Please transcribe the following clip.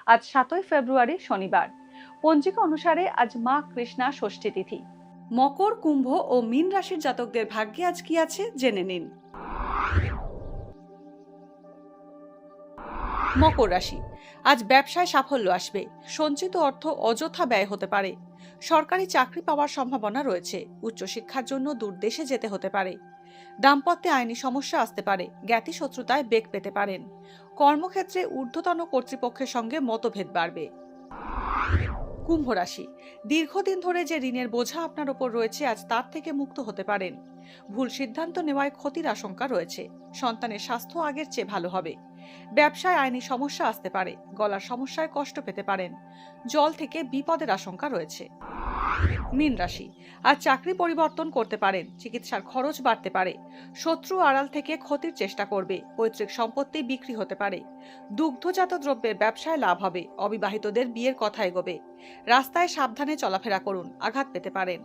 আজ 7ই ফেব্রুয়ারি শনিবার। পঞ্জিকা অনুসারে আজ মা কৃষ্ণা ষষ্ঠী তিথি। মকর, কুম্ভ ও মীন রাশির জাতকদের ভাগ্যে আজ কি আছে জেনে নিন। মকর রাশি, আজ ব্যবসায় সাফল্য আসবে। সঞ্চিত অর্থ অযথা ব্যয় হতে পারে। সরকারি চাকরি পাওয়ার সম্ভাবনা রয়েছে। উচ্চশিক্ষার জন্য দূর দেশে যেতে হতে পারে। দাম্পত্যে আইনি সমস্যা আসতে পারে। জ্ঞাতি শত্রুতায় বেগ পেতে পারেন। কর্মক্ষেত্রে ঊর্ধ্বতন কর্তৃপক্ষের সঙ্গে মতভেদ বাড়বে। কুম্ভ রাশি, দীর্ঘদিন ধরে যে ঋণের বোঝা আপনার উপর রয়েছে আজ তার থেকে মুক্ত হতে পারেন। ভুল সিদ্ধান্ত নেওয়ায় ক্ষতির আশঙ্কা রয়েছে। সন্তানের স্বাস্থ্য আগের চেয়ে ভালো হবে। ব্যবসায় আইনি সমস্যা আসতে পারে। গলার সমস্যায় কষ্ট পেতে পারেন। জল থেকে বিপদের আশঙ্কা রয়েছে। মীন রাশি, আজ চাকরি পরিবর্তন করতে পারেন। চিকিৎসার খরচ বাড়তে পারে। শত্রু আড়াল থেকে ক্ষতির চেষ্টা করবে। পৈতৃক সম্পত্তি বিক্রি হতে পারে। দুগ্ধজাত দ্রব্যের ব্যবসায় লাভ হবে। অবিবাহিতদের বিয়ের কথা এগোবে। রাস্তায় সাবধানে চলাফেরা করুন, আঘাত পেতে পারেন।